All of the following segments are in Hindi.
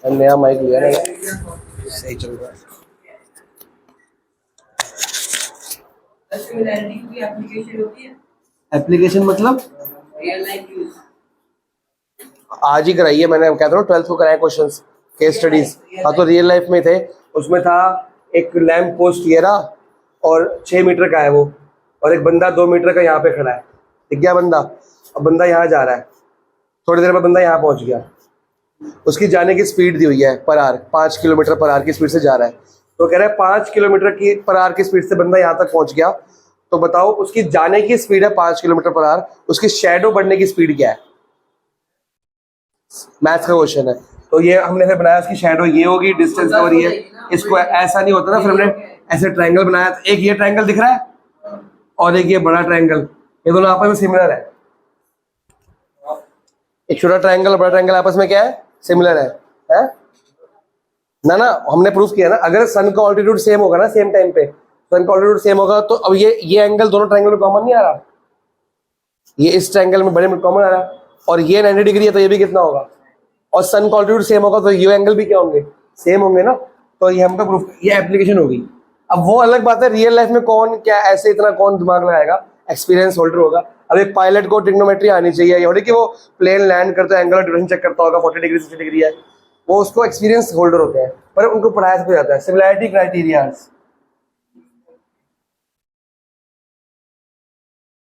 नया माइक लिया ना, सही चल रहा है। एप्लीकेशन मतलब आज ही कराई है मैंने, कहता हूँ 12th को कराए क्वेश्चंस, केस स्टडीज। हाँ तो रियल लाइफ में थे, उसमें था एक लैंप पोस्ट ये रहा और 6 मीटर का है वो, और एक बंदा 2 मीटर का यहाँ पे खड़ा है, दिख गया बंदा। अब बंदा यहाँ जा रहा है, थोड़ी देर में बंदा यहाँ पहुँच गया, उसकी जाने की स्पीड दी हुई है per hour, 5 kilometre per hour की स्पीड से जा रहा है। तो कह रहा है 5 किलोमीटर की पर आवर की स्पीड से बंदा यहाँ तक पहुँच गया, तो बताओ उसकी जाने की स्पीड है 5 किलोमीटर पर आवर, उसकी शैडो बढ़ने की स्पीड क्या है? मैथ्स का क्वेश्चन है। तो ये हमने फिर बनाया, उसकी शैडो ये होगी, डिस्टेंस कवर ये, इसको ऐसा नहीं होता ना, फिर हमने ऐसे ट्रायंगल बनाया। एक ये ट्रायंगल दिख रहा है और एक ये बड़ा ट्रायंगल, ये दोनों आपस में सिमिलर है। एक छोटा ट्रायंगल, बड़ा ट्रायंगल आपस में क्या है? सिमिलर है? ना हमने प्रूफ किया ना, अगर सन का ऑल्टीट्यूड सेम होगा ना, सेम टाइम पे सन का ऑल्टीट्यूड सेम होगा, तो अब ये एंगल दोनों ट्रायंगल में कॉमन नहीं आ रहा, ये इस ट्रायंगल में बड़े में कॉमन आ रहा, और ये 90 डिग्री है तो ये भी कितना होगा, और सन का ऑल्टीट्यूड सेम होगा तो ये एंगल भी क्या होंगे? सेम होंगे ना। तो ये हम तो प्रूफ, ये एप्लीकेशन होगी। अब वो अलग बात है, रियल लाइफ में कौन क्या ऐसे इतना कौन दिमाग लगाएगा, एक्सपीरियंस होल्डर होगा। अब एक पायलट को ट्रिग्नोमेट्री आनी चाहिए, ये कि वो प्लेन लैंड करता है, एंगल ऑफ डिफरेंस चेक करता होगा, 40 डिग्री 60 डिग्री है, वो उसको एक्सपीरियंस होल्डर होते हैं, पर उनको पढ़ाया तो जाता है। सिमिलैरिटी क्राइटेरियाज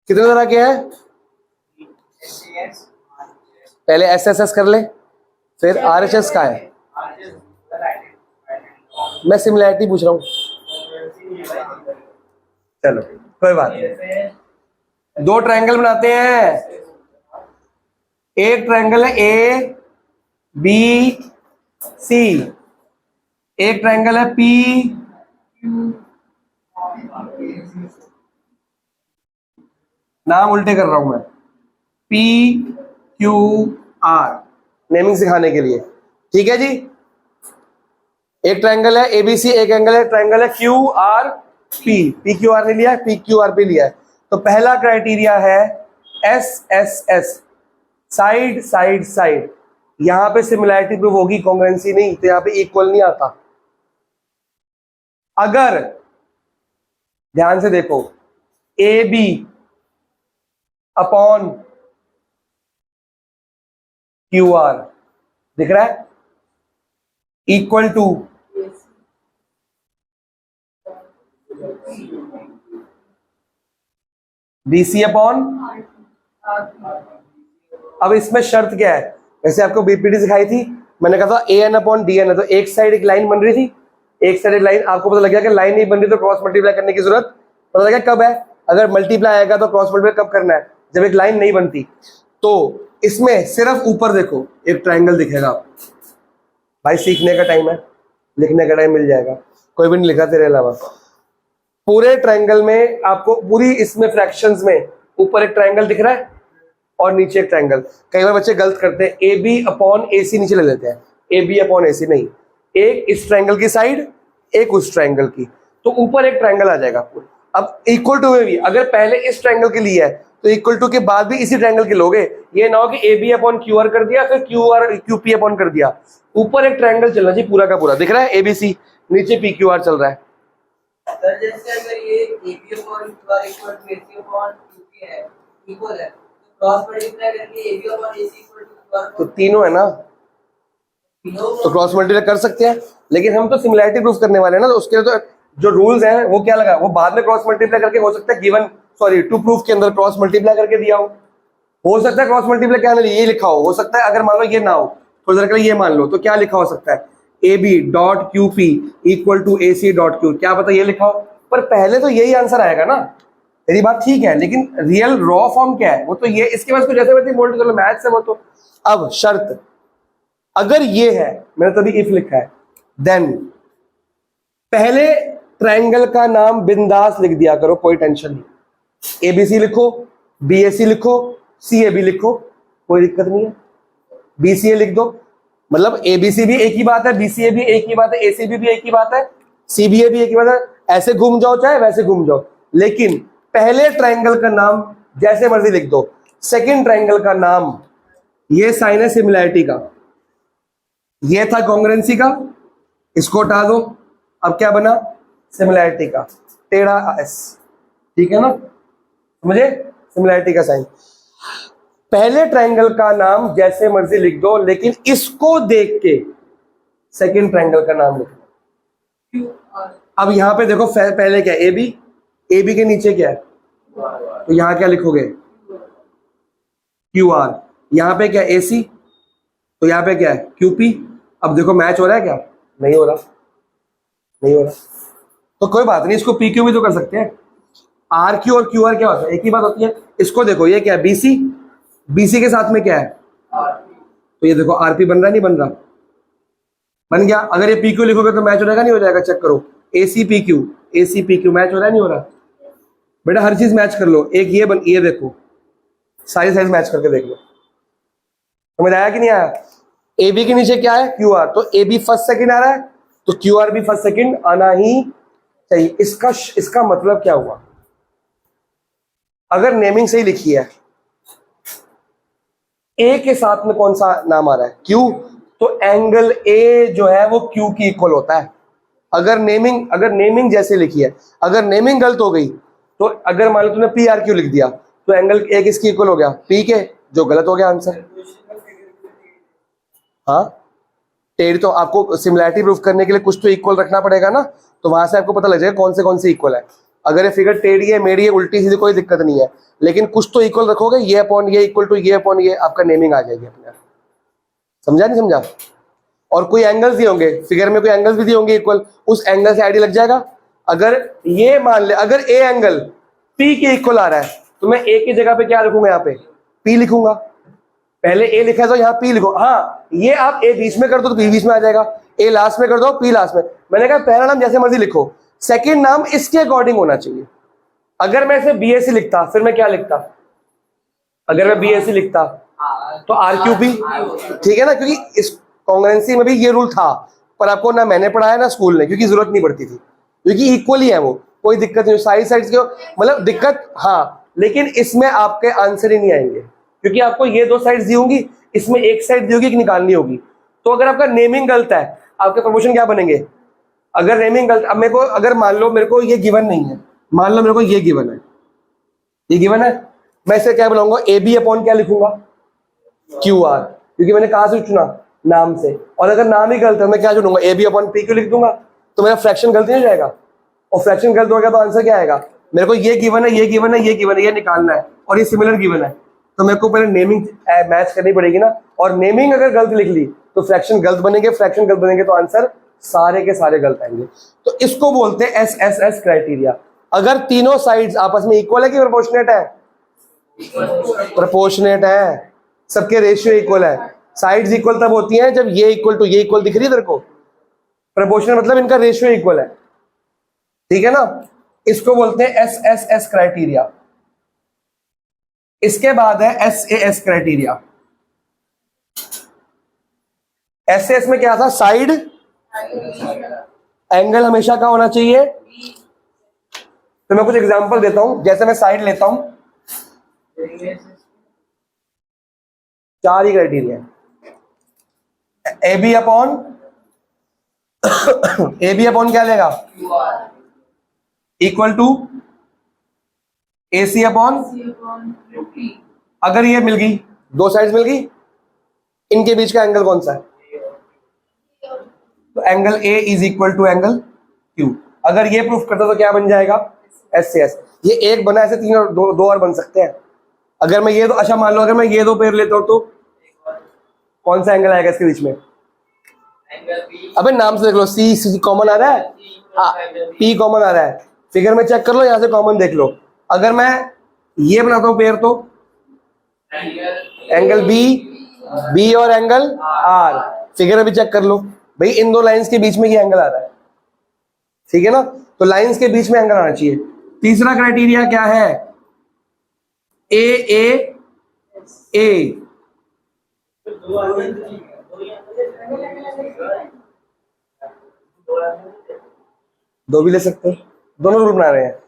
कितने तरह के हैं? पहले एसएसएस कर ले, फिर आरएचएस का है। मैं सिमिलैरिटी पूछ रहा हूँ, चलो कोई बात नहीं। 2 ट्रायंगल बनाते हैं, एक ट्रायंगल है ए बी सी, एक ट्रायंगल है पी नाम उल्टे कर रहा हूं मैं, पी क्यू आर, नेमिंग सिखाने के लिए, ठीक है जी। एक ट्रायंगल है एबीसी, एक एंगल है ट्रायंगल है Q R P, P Q R ने लिया है, पी क्यू आर पी लिया है। तो पहला क्राइटेरिया है S S S, side side side. यहां पे सिमिलैरिटी प्रूव होगी, कॉन्ग्रुएंसी नहीं, तो यहां पे इक्वल नहीं आता। अगर ध्यान से देखो, A B upon Q R दिख रहा है, इक्वल टू बीसी अपॉन। अब इसमें शर्त क्या है, वैसे आपको बीपीटी सिखाई थी, मैंने कहा था A N upon D N है, तो एक साइड एक लाइन बन रही थी, एक साइड एक लाइन, आपको पता लग गया कि लाइन नहीं बन रही तो क्रॉस मल्टीप्लाई करने की जरूरत पता लगा कब है, अगर मल्टीप्लाई आएगा तो क्रॉस मल्टीप्लाई कब करना है, जब एक लाइन नहीं बनती। तो इसमें सिर्फ ऊपर देखो एक ट्रायंगल दिखेगा, भाई सीखने का टाइम है, लिखने का टाइम मिल जाएगा, कोई भी नहीं लिखा तेरे अलावा। पूरे ट्रायंगल में आपको, पूरी इसमें फ्रैक्शंस में ऊपर एक ट्रायंगल दिख रहा है और नीचे एक ट्रायंगल। कई बार बच्चे गलत करते हैं, ए बी अपॉन ए सी नीचे ले लेते हैं, ए बी अपॉन ए सी नहीं, एक इस ट्रायंगल की साइड, एक उस ट्रायंगल की, तो ऊपर एक ट्रायंगल आ जाएगा पूरा। अब इक्वल टू में भी अगर पहले इस ट्रायंगल के लिए है तो इक्वल टू के बाद भी इसी ट्रायंगल के लोगे, ये ना हो कि A B upon Q R कर दिया फिर Q R Q P upon कर दिया। ऊपर एक ट्रायंगल चलना चाहिए पूरा का पूरा, दिख रहा है एबीसी, नीचे पी क्यू आर चल रहा है। सर जैसे अगर ये AB upon QR equal to AC upon QP है, इक्वल है, तो क्रॉस मल्टीप्लाई करके AB upon AC equal to QR, तो तीनों है ना, तो क्रॉस मल्टीप्लाई कर सकते हैं, लेकिन हम तो सिमिलैरिटी प्रूफ करने वाले हैं ना, तो उसके लिए तो जो रूल्स हैं वो क्या लगा, वो बाद में क्रॉस मल्टीप्लाई करके हो सकता है गिवन, सॉरी टू प्रूफ के अंदर क्रॉस मल्टीप्लाई करके दिया हो सकता है क्रॉस मल्टीप्लाई क्या नहीं ये लिखा हो सकता है, अगर मान लो ये ना हो थोड़ी देर के लिए ये मान लो, तो क्या लिखा हो सकता है, A B dot Q P equal to A C dot Q, क्या पता ये लिखा हो, पर पहले तो यही आंसर आएगा ना, मेरी बात ठीक है, लेकिन रियल रॉ फॉर्म क्या है, वो तो ये, इसके बाद जैसे वैसे मोल्ड कर लो, मैथ्स है वो तो। अब शर्त, अगर ये है, मैंने तभी इफ लिखा है, देन पहले ट्रायंगल का नाम बिंदास लिख दिया करो, कोई टेंशन नहीं, एबीसी लिखो, बीएसी लिखो, सीएबी लिखो, कोई दिक्कत नहीं है, बीसीए लिख दो, मतलब एबीसी भी एक ही बात है, बीसीए भी एक ही बात है, एसीबी भी एक ही बात है, सीबीए भी एक ही बात है, ऐसे घूम जाओ चाहे वैसे घूम जाओ, लेकिन पहले ट्रायंगल का नाम जैसे मर्जी लिख दो, सेकंड ट्रायंगल का नाम, ये साइन है सिमिलैरिटी का, ये था कॉन्ग्रुएंसी का, इसको हटा दो, अब क्या बना, सिमिलैरिटी का, टेढ़ा एस, ठीक है ना, मुझे सिमिलैरिटी का साइन। पहले ट्रायंगल का नाम जैसे मर्जी लिख दो, लेकिन इसको देख के सेकंड ट्रायंगल का नाम लिखना। अब यहां पे देखो पहले क्या है, ए बी के नीचे क्या है, तो यहां क्या लिखोगे, क्यू आर, यहां पे क्या ए सी, तो यहां पे क्या है क्यू पी। अब देखो मैच हो रहा है क्या, नहीं हो रहा, नहीं हो रहा, तो कोई बात नहीं, इसको पी क्यू भी तो कर सकते हैं। आर क्यू और क्यू आर क्या होता है, एक ही बात होती है। इसको देखो, ये क्या है बीसी, बीसी के साथ में क्या है, तो ये देखो आरपी बन रहा नहीं बन रहा, बन गया। अगर ये पी क्यू लिखोगे तो मैच हो जाएगा नहीं हो जाएगा, चेक करो, एसी पी क्यू मैच हो रहा है नहीं हो रहा, बेटा हर चीज मैच कर लो। एक ये देखो, सारी साइज मैच करके देख लो, समझ आया कि नहीं आया। ए बी के नीचे क्या है, क्यू आर, तो ए बी फर्स्ट सेकंड आ रहा है, तो क्यू आर भी फर्स्ट सेकंड आना ही चाहिए। इसका मतलब क्या हुआ, अगर नेमिंग सही लिखी है, ए के साथ में कौन सा नाम आ रहा है, क्यू, तो एंगल ए जो है वो क्यू की इक्वल होता है। अगर नेमिंग जैसे लिखी है, अगर नेमिंग गलत हो गई, तो अगर मान लो तूने पी आर क्यू लिख दिया, तो एंगल ए किसकी इक्वल हो गया, पी के, जो गलत हो गया आंसर। हाँ, टेढ़ी तो आपको सिमिलैरिटी प्रूफ करने के लिए कुछ तो इक्वल रखना पड़ेगा ना, तो वहां से आपको पता लग जाएगा कौन से इक्वल है। अगर ये फिगर टेढ़ी है, मेढ़ी है, उल्टी सीधी, कोई दिक्कत नहीं है, लेकिन कुछ तो इक्वल रखोगे, ये अपॉन ये इक्वल टू ये अपॉन ये, आपका नेमिंग आ जाएगी अपने आप। समझा नहीं समझा। और कोई एंगल्स दिए होंगे फिगर में, कोई एंगल्स भी दिए होंगे इक्वल, उस एंगल से आईडी लग जाएगा। अगर ये मान ले, अगर ए एंगल पी के इक्वल आ रहा है, तो मैं ए की जगह पे क्या लिखूंगा, यहाँ पे पी लिखूंगा। पहले ए लिखा है तो यहाँ पी लिखो। हाँ, ये आप ए बीच में कर दो तो पी बीच में आ जाएगा, ए लास्ट में कर दो पी लास्ट में। मैंने कहा पहला नाम जैसे मर्जी लिखो, सेकंड नाम इसके अकॉर्डिंग होना चाहिए। अगर मैं इसे बीएससी लिखता, फिर मैं क्या लिखता, अगर मैं बीएससी लिखता तो आरक्यूपी, ठीक है ना, क्योंकि इस कॉन्ग्रुएंसी में भी ये रूल था, पर आपको ना मैंने पढ़ाया ना स्कूल ने, क्योंकि जरूरत नहीं पड़ती थी, क्योंकि इक्वल ही है वो, कोई दिक्कत नहीं। साइड के मतलब दिक्कत, हाँ, लेकिन इसमें आपके आंसर ही नहीं आएंगे, क्योंकि आपको ये दो साइड्स दी होंगी, इसमें एक साइड दी होगी, एक निकालनी होगी। तो अगर आपका नेमिंग गलत है, आपके प्रमोशन क्या बनेंगे। अगर नेमिंग गलत, अब मेरे को, अगर मान लो मेरे को ये गिवन नहीं है, मान लो मेरे को ये गिवन है, ये गिवन है, मैं इसे क्या बनाऊंगा, ए बी अपॉन क्या लिखूंगा, क्यू आर, क्योंकि मैंने कहा से चुना, नाम से। और अगर नाम ही गलत है, मैं क्या चुनूंगा, A B upon P Q लिख दूंगा, तो मेरा फ्रैक्शन गलत नहीं हो जाएगा। और फ्रैक्शन गलत हो गया तो आंसर क्या आएगा, मेरे को ये गिवन है, ये गिवन है, ये गिवन है, ये निकालना है, और ये सिमिलर गिवन है, तो मेरे को पहले नेमिंग मैच करनी पड़ेगी ना। और नेमिंग अगर गलत लिख ली तो फ्रैक्शन गलत बनेंगे, फ्रैक्शन गलत बनेंगे तो आंसर सारे के सारे गलत आएंगे। तो इसको बोलते हैं एस क्राइटेरिया। अगर तीनों साइड्स आपस में इक्वल है कि प्रोपोर्शनेट है, प्रोपोर्शनेट है, सबके रेशियो इक्वल है। साइड्स इक्वल तब होती हैं जब ये इक्वल टू ये इक्वल दिख रही है तेरे को, प्रोपोर्शनल मतलब इनका रेशियो इक्वल है, ठीक है ना। इसको बोलते हैं एस क्राइटेरिया। इसके बाद है एस क्राइटेरिया। एस में क्या था, साइड एंगल हमेशा का होना चाहिए। तो मैं कुछ एग्जांपल देता हूं, जैसे मैं साइड लेता हूं, 4 ही क्राइटेरिया, ए बी अपॉन क्या लेगा, equal to A C upon, अगर ये मिल गई, दो साइड्स मिल गई, इनके बीच का एंगल कौन सा है, तो angle A is equal to angle Q. अगर ये प्रूफ करता तो क्या बन जाएगा, एस से एस। ये एक बना, ऐसे तीन और दो और बन सकते हैं। अगर मैं ये दो, अच्छा मान लो अगर मैं ये दो पेयर लेता हूं तो कौन सा एंगल आएगा इसके बीच में, अबे नाम से देख लो, सी कॉमन आ रहा है, पी कॉमन आ रहा है, फिगर में चेक कर लो, यहां से कॉमन देख लो। अगर मैं ये बनाता हूं पेयर तो एंगल बी और एंगल आर, फिगर में भी चेक कर लो भाई, इन दो लाइंस के बीच में ये एंगल आ रहा है, ठीक है ना, तो लाइंस के बीच में एंगल आना चाहिए। तीसरा क्राइटेरिया क्या है, ए दो भी ले सकते हो, दोनों रूल बना रहे हैं।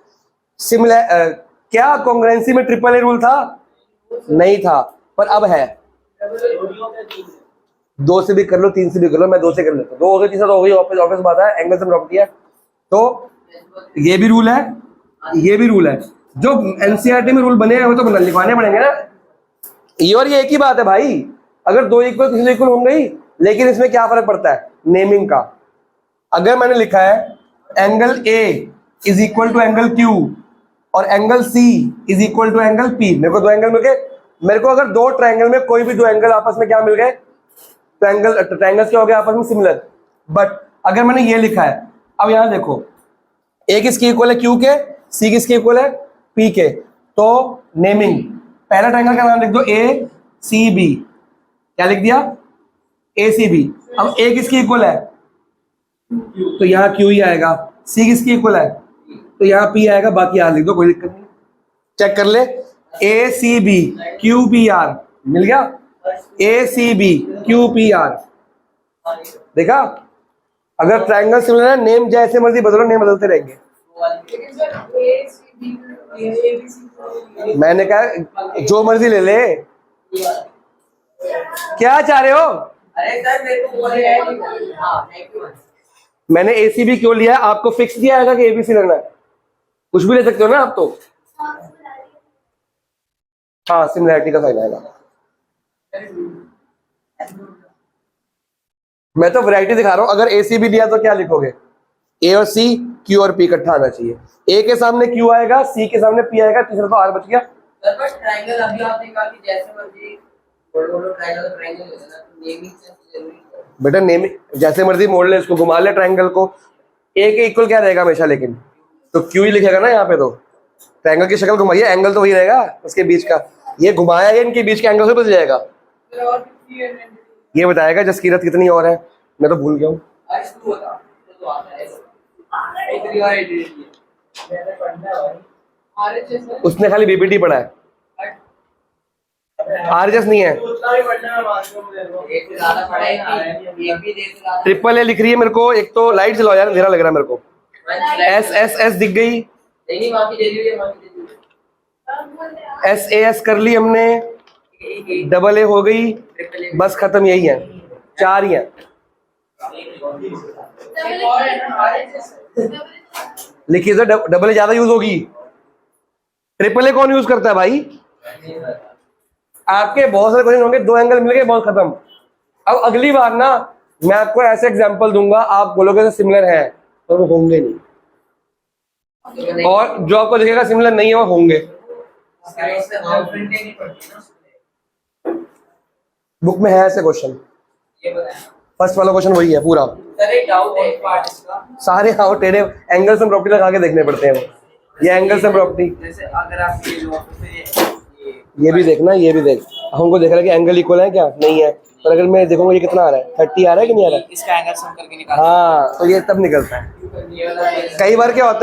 सिमिलर क्या कॉन्ग्रुएंसी में ट्रिपल ए रूल था, नहीं था, पर अब है। 2 से भी कर लो, 3 से भी कर लो, मैं 2 से कर लेता हूँ। 2 हो गई, तीसरा तो हो गई, ऑब्वियस बात है, एंगल सम प्रॉपर्टी है। तो ये भी रूल है, ये भी रूल है। जो एनसीईआरटी में रूल बने हैं वो तो लिखवाने पड़ेंगे ना। ये और ये एक ही बात है भाई, अगर 2 इक्वल किसी इक्वल होंगे ही, लेकिन इसमें क्या फर्क पड़ता है, नेमिंग का। अगर मैंने लिखा है angle A is equal to angle Q और angle C is equal to angle P, मेरे को 2 एंगल मिल गए। मेरे को अगर 2 ट्रायंगल में कोई भी 2 एंगल आपस में क्या मिल गए, ट्रायंगल्स क्या हो गए आपस में, सिमिलर। बट अगर मैंने ये लिखा है, अब यहां देखो, ए किसके इक्वल है, क्यू के, सी किसके इक्वल है, पी के। तो नेमिंग, पहला ट्रायंगल का नाम लिख दो ए सी बी, क्या लिख दिया, ए सी बी। अब ए किसकी इक्वल है, तो यहाँ क्यू ही आएगा। सी किसकी इक्वल है, तो यहाँ पी आएगा, बाकी आर लिख दो, कोई दिक्कत नहीं। चेक कर ले, A C B Q P R, मिल गया, A C B Q P R. देखा, अगर ट्रायंगल सिमिलर है, नेम जैसे मर्जी बदलो, नेम बदलते रहेंगे। मैंने कहा जो मर्जी ले ले, क्या चाह रहे हो। अरे सर मेरे को बोले हैं हाँ थैंक यू। मैंने एसीबी क्यों लिया है, आपको फिक्स दिया है कि एबीसी लेना है, कुछ भी ले सकते हो ना आप तो। हाँ, सिमिलैरिटी का साइन आएगा। मैं तो वैरायटी दिखा रहा हूं। अगर एसीबी लिया तो क्या लिखोगे, ए और सी, क्यू और पी इकट्ठा आना चाहिए। ए के सामने क्यू आएगा, सी के सामने पी आएगा, तीसरा तो आर बच गया। सर बट ट्रायंगल अभी आपने कहा कि जैसे मर्जी बोलो ट्रायंगल हो जाना, तो नेमिंग सेंस जरूरी है बेटा। नेम जैसे मर्जी मोड़ ले, इसको घुमा ले ट्रायंगल को, ए के इक्वल क्या रहेगा हमेशा, लेकिन तो क्यू ही लिखेगा ना यहाँ पे। तो ट्रायंगल की शक्ल घुमाइए, एंगल तो वही रहेगा उसके बीच का। ये घुमाया है, इनके बीच के एंगल से बदल जाएगा। ये बताएगा जसकीरत कितनी और है, मैं तो भूल गया हूँ। उसने खाली बीपीटी पढ़ा है, आरएचएस नहीं है। ट्रिपल ए लिख रही है मेरे को। एक तो लाइट चलाओ यार, अंधेरा लग रहा है मेरे को। एस एस एस दिख गई, एस ए एस कर ली हमने, डबल ए हो गई, बस खत्म, यही है, 4 ही है। लिखिए तो डबल ए ज्यादा यूज होगी, ट्रिपल ए कौन यूज करता है भाई। आपके बहुत सारे क्वेश्चन होंगे, 2 एंगल मिल गए, बहुत खत्म। अब अगली बार ना मैं आपको ऐसे एग्जांपल दूंगा, आप बोलोगे सिमिलर है, तो वो होंगे नहीं, और जो आपको दिखेगा सिमिलर नहीं है वो होंगे। बुक में है ऐसे क्वेश्चन, फर्स्ट वाला क्वेश्चन वही है पूरा। सर एक डाउट है पार्ट इसका, सारे हाँ टेढ़े एंगल से प्रॉपर्टी लगा के देखने पड़ते हैं वो। ये एंगल से प्रॉपर्टी, जैसे अगर आप ये लो तो ये भी देखना, ये भी देख, हमको देख रहा है कि एंगल इक्वल है क्या, नहीं है। पर अगर मैं देखूंगा ये कितना आ रहा है, 30 आ रहा है कि नहीं आ रहा है, इसका एंगल सम करके निकाल, हाँ, तो ये तब निकलता है। कई बार क्या होता है